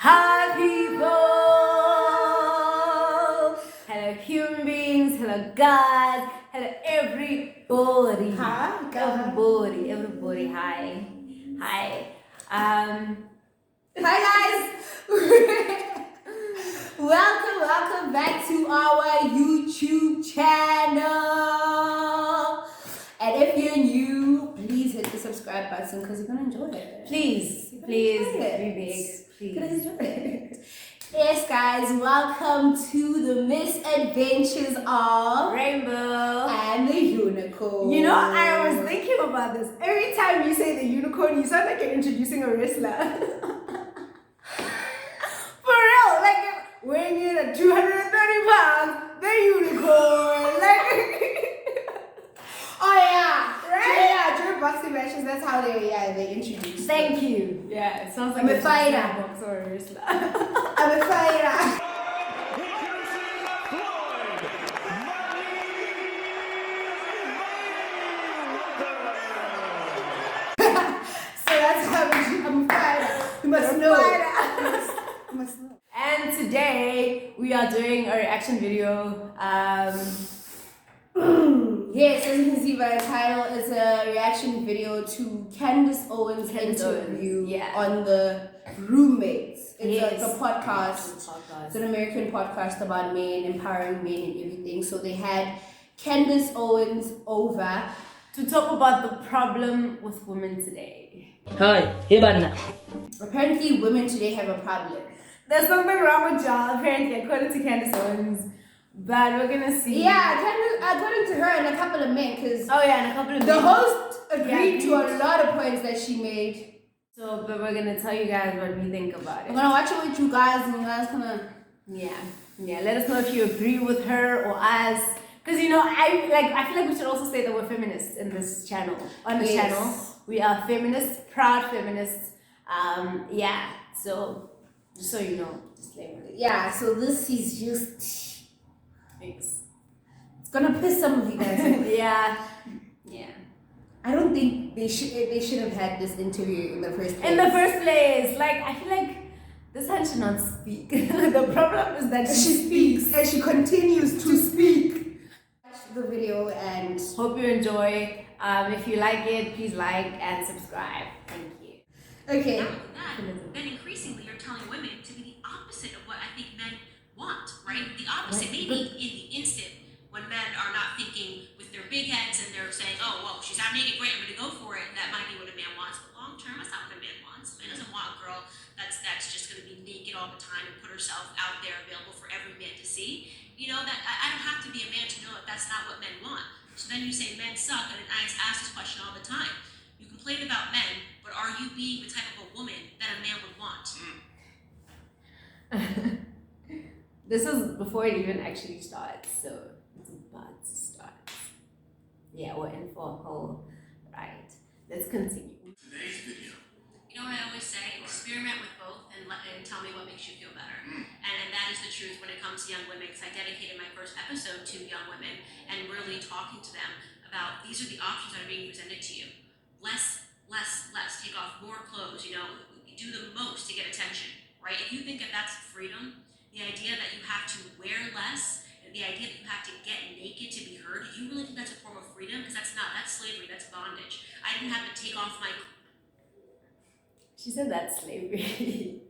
Hi people! Hello human beings, hello guys, hello everybody. Hi guys. Everybody, hi. Hi Hi guys. Welcome back to our YouTube channel. And if you're new, please hit the subscribe button because you're gonna enjoy it. Please, be big. Please. Yes, guys, welcome to the misadventures of Rainbow and the unicorn. You know, I was thinking about this. Every time you say the unicorn, you sound like you're introducing a wrestler. For real, like weighing in at 230 pounds, the unicorn. Like, oh yeah, right? Yeah, during boxing matches, that's how they introduce. Thank you. Yeah, it sounds like I'm a fighter. Boxer or a wrestler. I'm a fighter. I'm a fighter. You must know. You must know. And today we are doing a reaction video. Yes, as you can see by the title, it's a reaction video to Candice Owens' interview on the Roommates. It's a podcast. It's an American podcast about men, empowering men and everything. So they had Candice Owens over to talk about the problem with women today. Hi, hey Banna. Apparently, women today have a problem. There's something wrong with y'all, apparently, according to Candice Owens. But we're gonna see. Yeah, according to her and a couple of men, because and a couple of the host agreed to a lot of points that she made. So, but we're gonna tell you guys what we think about it. I'm gonna watch it with you guys, and you guys gonna let us know if you agree with her or us. Because I feel like we should also say that we're feminists in this channel. On this channel, we are feminists, proud feminists. So just so you know, disclaimer. Yeah. So this is just. Thanks. It's gonna piss some of you guys off. Yeah. I don't think they should have had this interview in the first place. Like, I feel like this one should not speak. The problem is that she speaks and she continues to speak. Watch the video and hope you enjoy. If you like it, please like and subscribe. Thank you. Okay. Not only that, then increasingly you're telling women to be the opposite of what I think men want, right? The opposite. Maybe in the instant when men are not thinking with their big heads and they're saying, oh, well, she's out naked, great, I'm going to go for it. That might be what a man wants. But long term, that's not what a man wants. A man doesn't want a girl that's just going to be naked all the time and put herself out there available for every man to see. That I don't have to be a man to know that that's not what men want. So then you say men suck, and I ask this question all the time. You complain about men, but are you being the type of a woman that a man would want? This is before it even actually starts, so it's about to start. Yeah, we're in for a whole ride. Let's continue. Today's video. You know what I always say? Experiment with both and tell me what makes you feel better. And that is the truth when it comes to young women, because I dedicated my first episode to young women and really talking to them about these are the options that are being presented to you. Less. Take off more clothes, do the most to get attention, right? If you think that that's freedom, the idea that you have to wear less, and the idea that you have to get naked to be heard, do you really think that's a form of freedom? Because that's slavery, that's bondage. I didn't have to take off my... She said that's slavery.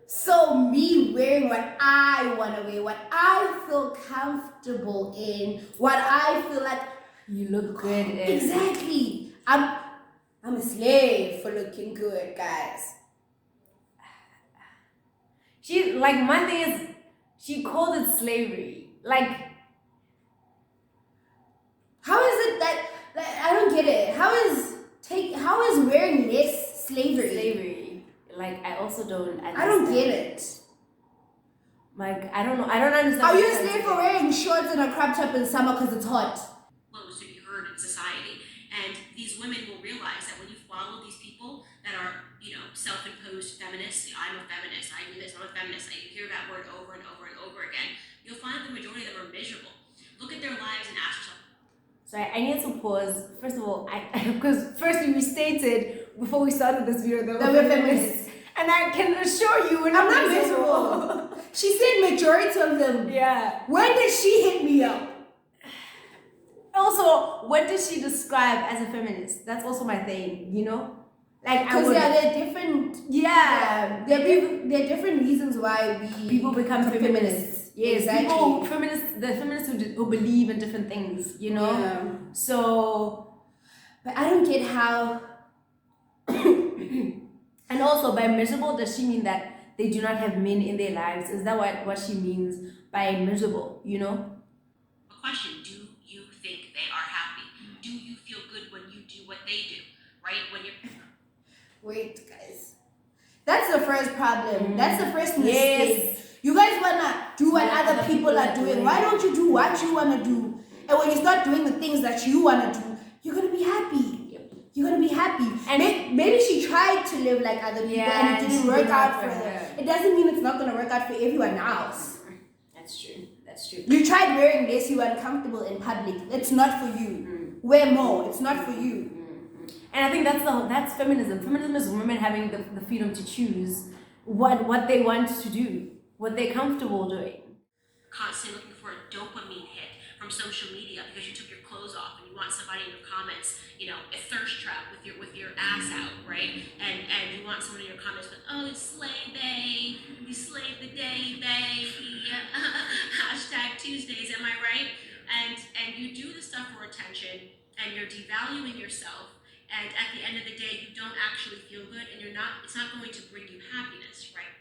So me wearing what I want to wear, what I feel comfortable in, what I feel like you look good in. Exactly. I'm a slave for looking good, guys. My thing is, she called it slavery. How is it that I don't get it? How is wearing less slavery? I also don't understand. I don't get it. I don't know. I don't understand. Are you a slave for wearing shorts and a crop top in summer because it's hot? Clothes to be heard in society. And these women will realize that when you follow these people that are, self-imposed feminists, I'm a feminist, I do this, I'm a feminist, you hear that word over and over and over again, you'll find that the majority of them are miserable. Look at their lives and ask yourself. Sorry, I need to pause. First of all, because firstly we stated before we started this video that we're feminists. And I can assure you, I'm not miserable. She said majority of them. Yeah. When did she hit me up? Also, what does she describe as a feminist? That's also my thing, you know? Like, because they're different. Yeah. There are different reasons why people become feminists. Yes, exactly. The feminists who believe in different things, you know? Yeah. So, but I don't get how. And also, by miserable, does she mean that they do not have men in their lives? Is that what she means by miserable, you know? A question, do you think they are happy? Do you feel good when you do what they do? Right? When you're... Wait, guys. That's the first problem. That's the first mistake. Yes. You guys wanna do what other people are doing. Why don't you do what you wanna do? And when you start doing the things that you wanna do, you're gonna be happy. You're gonna be happy. And maybe she tried to live like other people and it didn't work out for her. It doesn't mean it's not gonna work out for everyone else. That's true. That's true. You tried wearing this, you were uncomfortable in public. It's not for you. Wear more. It's not for you. And I think that's feminism. Feminism is women having the freedom to choose what they want to do, what they're comfortable doing. Constantly looking for a dopamine hit from social media because you took your clothes off and you want somebody in your comments, you know, a thirst trap with your ass out, right? And you want somebody in your comments with, oh, you slay babe, you slayed the day, babe. Hashtag Tuesdays, am I right? And you do this stuff for attention and you're devaluing yourself. And at the end of the day, you don't actually feel good, and it's not going to bring you happiness, right?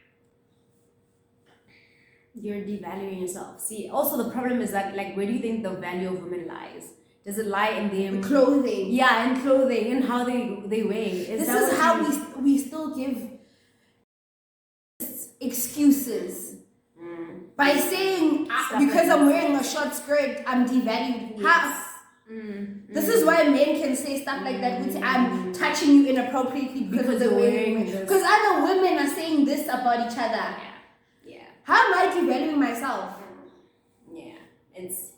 You're devaluing yourself. See, also the problem is that, like, where do you think the value of women lies? Does it lie in them? Clothing. Yeah, in clothing, in how they wear. This is how we still give excuses. By saying, because I'm wearing a short skirt, I'm devalued. Yes. This is why men can say stuff like that. I'm touching you inappropriately because of the way. Because other women are saying this about each other. Yeah. How am I devaluing myself? Yeah. It's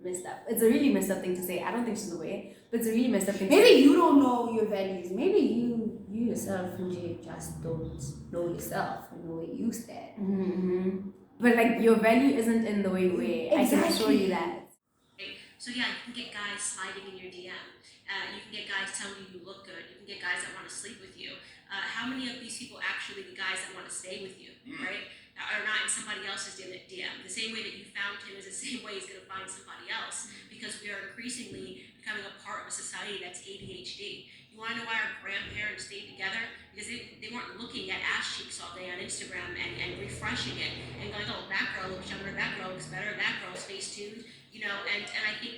messed up. It's a really messed up thing to say. I don't think she's aware, but it's a really messed up thing. Maybe you don't know your values. Maybe you yourself just don't know yourself and where you stand. But like your value isn't in the way you wear. Exactly. I can assure you that. So yeah, you can get guys sliding in your DM. You can get guys telling you look good. You can get guys that want to sleep with you. How many of these people actually the guys that want to stay with you, right? Are not in somebody else's DM. The same way that you found him is the same way he's going to find somebody else, because we are increasingly becoming a part of a society that's ADHD. You want to know why our grandparents stayed together? Because they weren't looking at ass cheeks all day on Instagram and refreshing it and going, oh, that girl looks younger, that girl looks better, that girl's face tuned. You know, and I think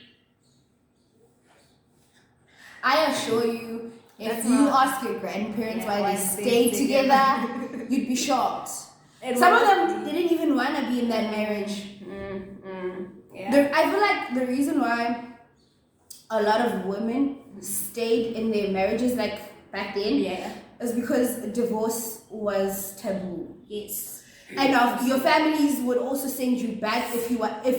I assure you, if you ask your grandparents why they stayed together, you'd be shocked. Some of them didn't even want to be in that marriage. I feel like the reason why a lot of women stayed in their marriages, like back then, is because divorce was taboo. Yes. And your families would also send you back if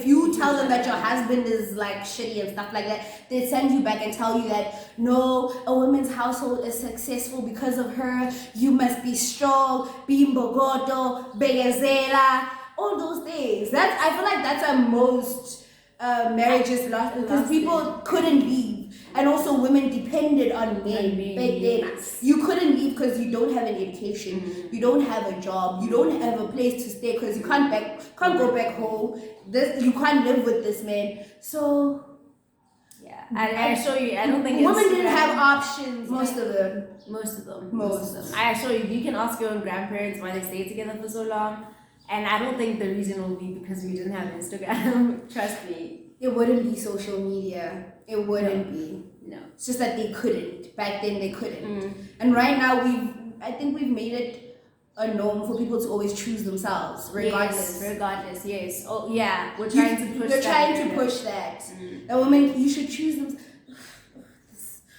you tell them that your husband is like shitty and stuff like that. They'd send you back and tell you that no, a woman's household is successful because of her. You must be strong, bimbogoto, begazela, all those things. I feel like that's why most marriages lost, because people couldn't leave. And also women depended on men back then. You couldn't leave because you don't have an education, you don't have a job, you don't have a place to stay because you can't go back home. You can't live with this man. So I assure you, I don't think women didn't have options. Most of them. I assure you can ask your own grandparents why they stayed together for so long, and I don't think the reason will be because we didn't have Instagram. Trust me. It wouldn't be social media. It wouldn't be. No. It's just that they couldn't. Back then they couldn't. And right now I think we've made it a norm for people to always choose themselves, regardless. Yes. Oh yeah. We're trying to push They're trying to push that. That women, you should choose them.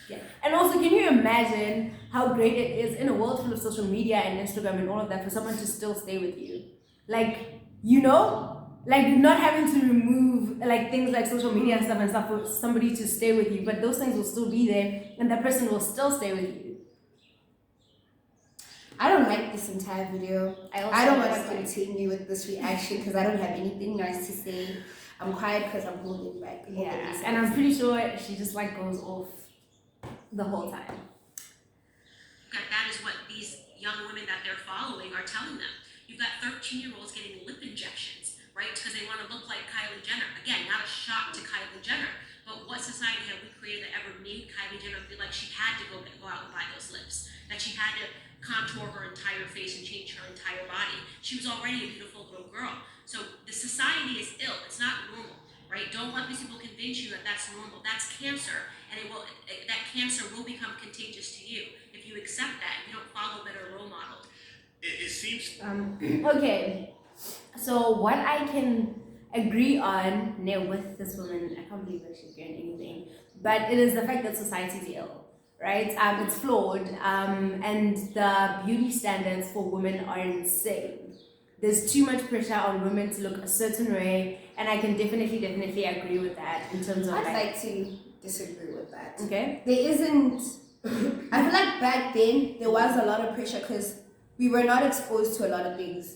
Yeah. And also, can you imagine how great it is in a world full of social media and Instagram and all of that for someone to still stay with you? Like, you know? Like not having to remove like things like social media and stuff for somebody to stay with you, but those things will still be there and that person will still stay with you. I don't like this entire video. I don't want to continue with this reaction because I don't have anything nice to say. I'm quiet because I'm holding back. Yeah, and I'm pretty sure she just like goes off the whole time. That is what these young women that they're following are telling them. You've got 13-year-olds getting lip injections, right? Because they want to look like Kylie Jenner. Again, not a shot to Kylie Jenner, but what society have we created that ever made Kylie Jenner feel like she had to go out and buy those lips? That she had to contour her entire face and change her entire body? She was already a beautiful little girl. So the society is ill. It's not normal, right? Don't let these people convince you that that's normal. That's cancer, and that cancer will become contagious to you if you accept that. You don't follow better role models. It seems. Okay, so what I can agree on with this woman, I can't believe that she's doing anything, but it is the fact that society is ill, right? It's flawed, and the beauty standards for women are insane. There's too much pressure on women to look a certain way, and I can definitely agree with that in terms of I'd like to disagree with that. Okay. There isn't. I feel like back then there was a lot of pressure because we were not exposed to a lot of things.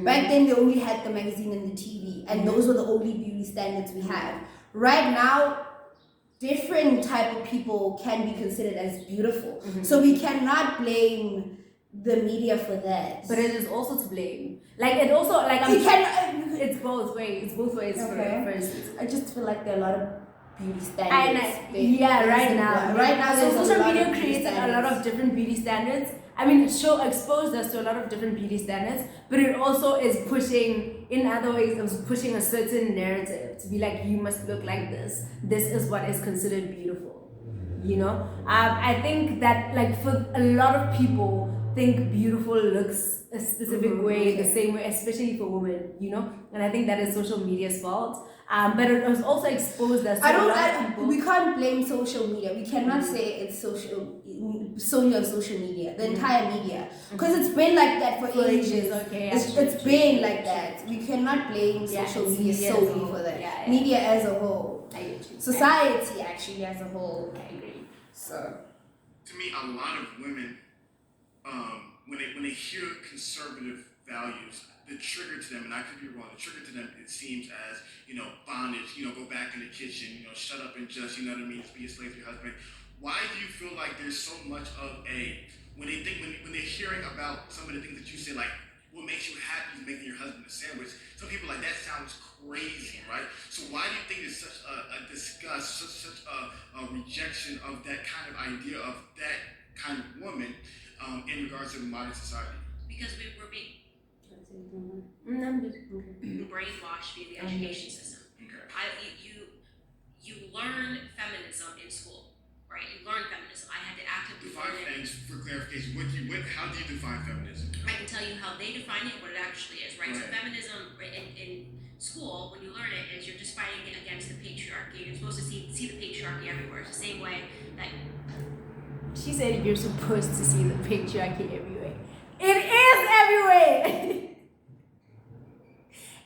Back then they only had the magazine and the TV, and those were the only beauty standards we had. Right now, different type of people can be considered as beautiful. So we cannot blame the media for that. But it is also to blame. Like it also it's both ways. It's both ways for I just feel like there are a lot of beauty standards. Right now. So social media created a lot of different beauty standards. I mean, exposed us to a lot of different beauty standards, but it also is pushing, in other ways, it was pushing a certain narrative to be like, you must look like this. This is what is considered beautiful. You know? I think that, like, for a lot of people, think beautiful looks a specific way, the same way, especially for women, you know? And I think that is social media's fault. But it was also exposed us to a lot of people. We can't blame social media. We cannot say it's solely on social media, the entire media. Because it's been like that for ages. It's been like that. We cannot blame social media solely for that. Media as a whole. I get you. Society actually as a whole. I agree. So, to me, a lot of women, when they hear conservative values, the trigger to them, and I could be wrong, the trigger to them, it seems as, bondage, go back in the kitchen, shut up and just, just be a slave to your husband. Why do you feel like there's so much of when they're hearing about some of the things that you say, like, what makes you happy is making your husband a sandwich, some people like, that sounds crazy, right? So why do you think there's such a disgust, such a rejection of that kind of idea of that kind of woman in regards to modern society? Because we're being brainwashed via the education system. You learn feminism in school, right? You learn feminism. I had to actively define things for clarification. How do you define feminism? I can tell you how they define it, what it actually is, right? So feminism in school, when you learn it, is you're just fighting against the patriarchy. You're supposed to see the patriarchy everywhere. It's the same way that she said you're supposed to see the patriarchy everywhere. It is everywhere.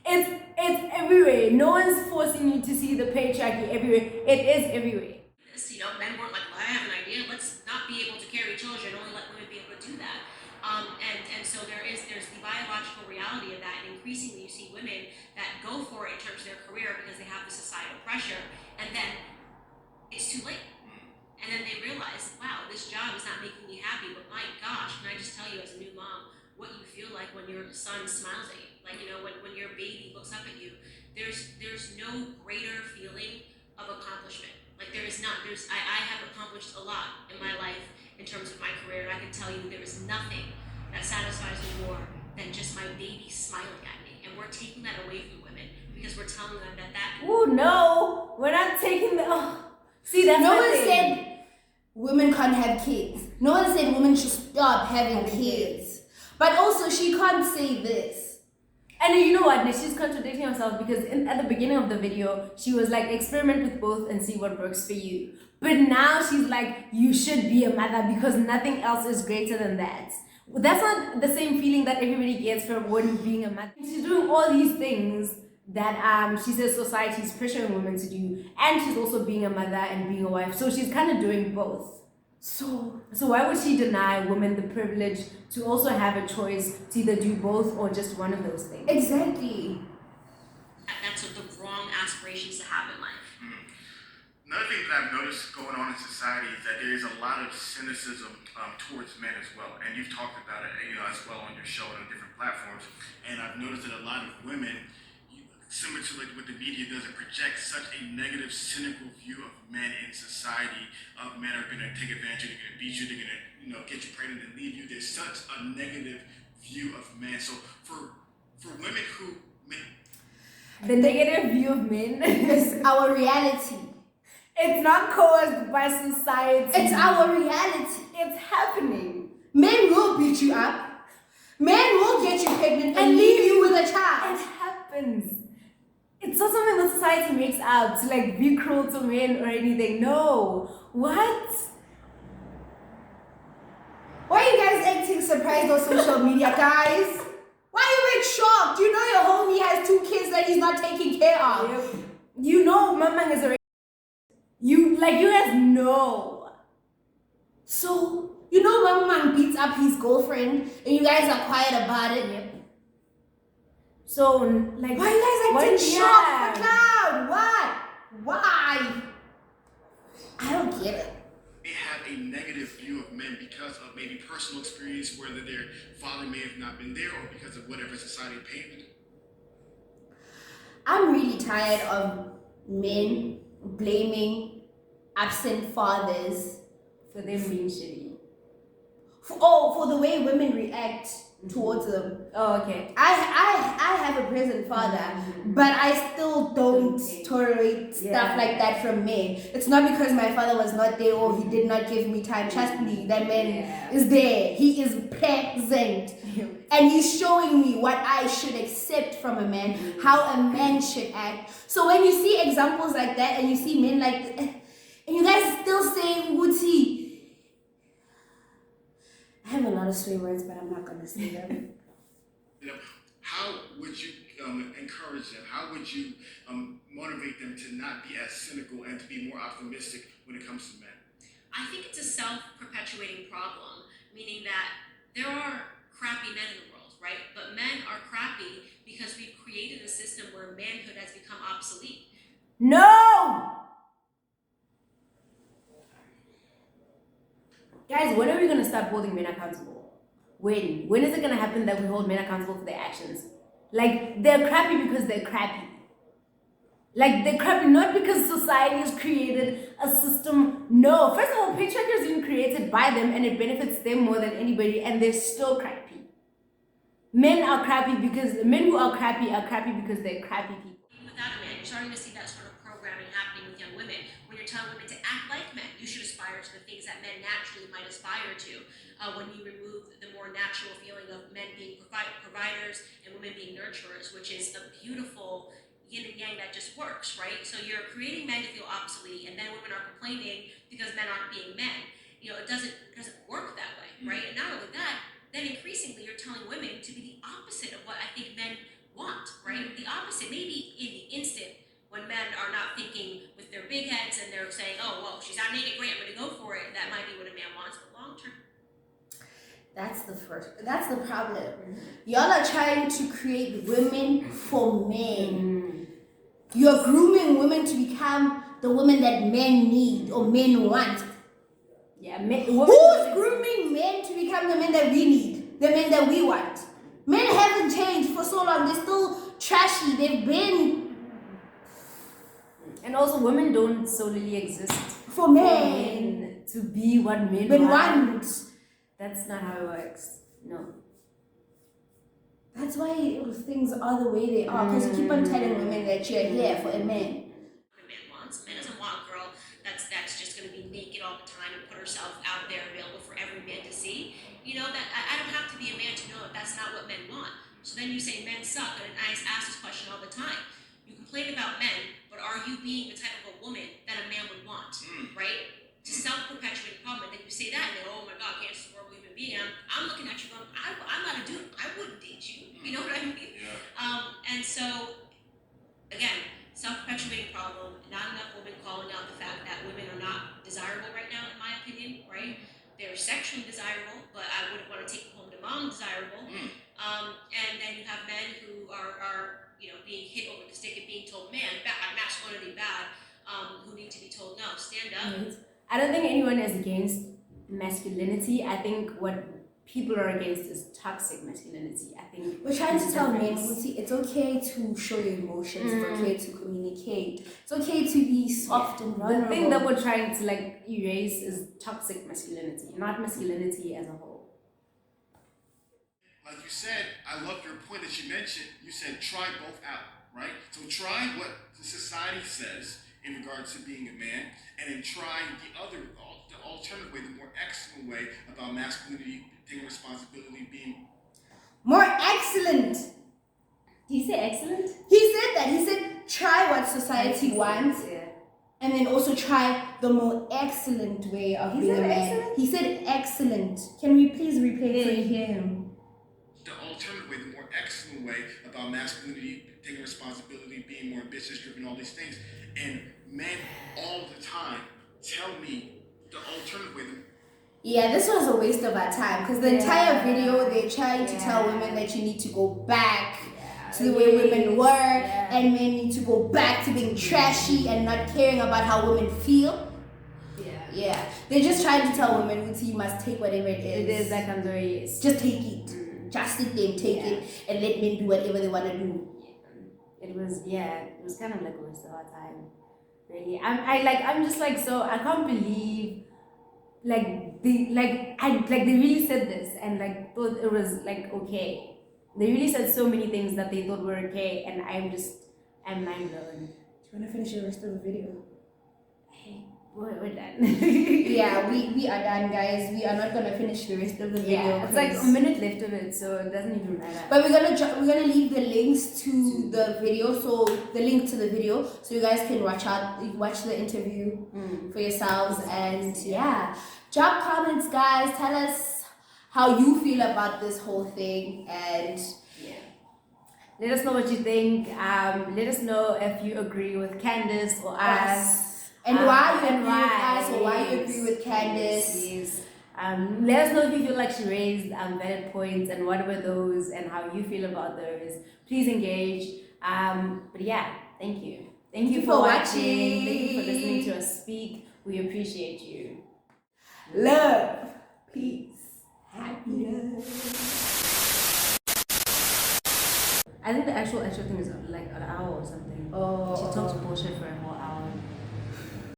It's everywhere. No one's forcing you to see the patriarchy everywhere. It is everywhere. Men weren't like, well, I have an idea. Let's not be able to carry children. Only let women be able to do that. And so there's the biological reality of that. And increasingly, you see women that go for it in terms of their career because they have the societal pressure, and then it's too late. And then they realize, wow, this job is not making me happy. But my gosh, can I just tell you, as a new mom, what you feel like when your son smiles at you? Like, when your baby looks up at you, there's no greater feeling of accomplishment. Like, I have accomplished a lot in my life in terms of my career, and I can tell you there is nothing that satisfies me more than just my baby smiling at me. And we're taking that away from women because we're telling them that. Oh no, we're not taking the. Oh. See, that's no one said women can't have kids. No one said women should stop having kids. But also, she can't say this. And you know what? She's contradicting herself because at the beginning of the video, she was like, experiment with both and see what works for you. But now she's like, you should be a mother because nothing else is greater than that. That's not the same feeling that everybody gets from being a mother. She's doing all these things that she says society is pressuring women to do, and she's also being a mother and being a wife. So she's kind of doing both. So why would she deny women the privilege to also have a choice to either do both or just one of those things? exactly. That's the wrong aspirations to have in life. Another thing that I've noticed going on in society is that there is a lot of cynicism towards men as well, and you've talked about it, as well on your show and on different platforms. And I've noticed that a lot of women, similar to like what the media does, it projects such a negative, cynical view of men in society. Men are going to take advantage, they're going to beat you, they're going to get you pregnant and leave you. There's such a negative view of men. So for women who the negative view of men is our reality. It's not caused by society. It's our reality. It's happening. Men will beat you up. Men will get you pregnant and leave you with a child. It happens. It's not something that society makes out to like be cruel to men or anything. No. What? Why are you guys acting surprised on social media, guys? Why are you being shocked? You know your homie has 2 kids that he's not taking care of. Yep. You know Mama is already. You guys know. So, you know Mama beats up his girlfriend and you guys are quiet about it. Yep. So, like, why you guys acting shocked for cloud? Why? I don't get it. they have a negative view of men because of maybe personal experience, whether their father may have not been there or because of whatever society painted. I'm really tired of men blaming absent fathers for them being shitty. For the way women react towards them. Oh, okay. I have a present father, but I still don't tolerate stuff like that from men. It's not because my father was not there or he did not give me time. Trust me, that man is there. He is present. And he's showing me what I should accept from a man, how a man should act. So when you see examples like that and you see men like, and you guys still say, Wuti, I have a lot of swear words, but I'm not going to say them. How would you encourage them? How would you motivate them to not be as cynical and to be more optimistic when it comes to men? I think it's a self-perpetuating problem, meaning that there are crappy men in the world, right? But men are crappy because we've created a system where manhood has become obsolete. No! Guys, when are we going to start holding men accountable? When? When is it going to happen that we hold men accountable for their actions? Like, they're crappy because they're crappy. Like, they're crappy not because society has created a system. No. First of all, patriarchy has been created by them and it benefits them more than anybody, and they're still crappy. Men are crappy because, men who are crappy because they're crappy people. Without a man, you're starting to see that sort of programming happening with young women. When you're telling women to act like men, you should aspire to the things that men naturally might aspire to. When you remove the more natural feeling of men being providers and women being nurturers, which is a beautiful yin and yang that just works, right? So you're creating men to feel obsolete, and then women are complaining because men aren't being men. It doesn't work that way, right? And not only that, then increasingly you're telling women to be the opposite of what I think men want, right? The opposite, maybe in the instant when men are not thinking with their big heads and they're saying, oh, well, she's out naked, great, I'm gonna go for it. That might be what a man wants, but long term. That's the problem. Y'all are trying to create women for men. You're grooming women to become the women that men need or men want. Yeah, who's grooming men to become the men that we need, the men that we want? Men haven't changed for so long. They're still trashy. They've been. And also, women don't solely exist for men to be what men want. That's not how it works. No. That's why things are the way they are. Because you keep on telling women that you're here for a man. What a man wants. A man doesn't want a girl that's just going to be naked all the time and put herself out there available for every man to see. That I don't have to be a man to know that that's not what men want. So then you say men suck, and I ask this question all the time. You complain about men, but are you being the type of a woman that a man would want, right? It's a self-perpetuating problem, and then you say that, and then, oh my God, Candice is a horrible human being. I'm looking at you going, I'm not a dude. I wouldn't date you. You know what I mean? Yeah. And so, again, self-perpetuating problem. Not enough women calling out the fact that women are not desirable right now, in my opinion, right? told, no, stand up. I don't think anyone is against masculinity. I think what people are against is toxic masculinity. I think we're trying to tell men, it's okay to show your emotions, it's okay to communicate, it's okay to be soft and vulnerable. The thing that we're trying to like erase is toxic masculinity, not masculinity as a whole. Like you said, I love your point that you mentioned. You said try both out, right? So try what the society says in regards to being a man, and then try the alternative way, the more excellent way about masculinity, taking responsibility, being more excellent. Did he say excellent? He said that. He said try what society wants, and then also try the more excellent way of being a man. Excellent? He said excellent. Can we please repeat so you hear him? The alternative way, the more excellent way about masculinity, taking responsibility, being more ambitious, driven, all these things. And men all the time tell me the alternative way. Yeah, this was a waste of our time because the entire video they're trying to tell women that you need to go back to the way women were, and men need to go back to being trashy and not caring about how women feel. Yeah. They're just trying to tell women, you must take whatever it is. It is like I'm very just take it. Just sit there and take it and let men do whatever they want to do. It was kind of like a waste of our time. Really. I'm just like, so I can't believe they really said this and like thought it was like okay. They really said so many things that they thought were okay, and I'm mind blown. Do you want to finish the rest of the video? We're done. Yeah, we are done, guys. We are not gonna finish the rest of the video. Yeah, it's like a minute left of it, so it doesn't even matter. But we're gonna leave the links to the video, so the link to the video, so you guys can watch the interview for yourselves. And drop comments, guys. Tell us how you feel about this whole thing, and let us know what you think. Let us know if you agree with Candice or us. And why you agree with us, or why you agree with Candice. Yes. Let us know if you feel like she raised valid points, and what were those, and how you feel about those. Please engage. But thank you. Thank you for watching. Thank you for listening to us speak. We appreciate you. Love, peace, happiness. I think the actual thing is like an hour or something. Oh. She talks bullshit for a whole hour.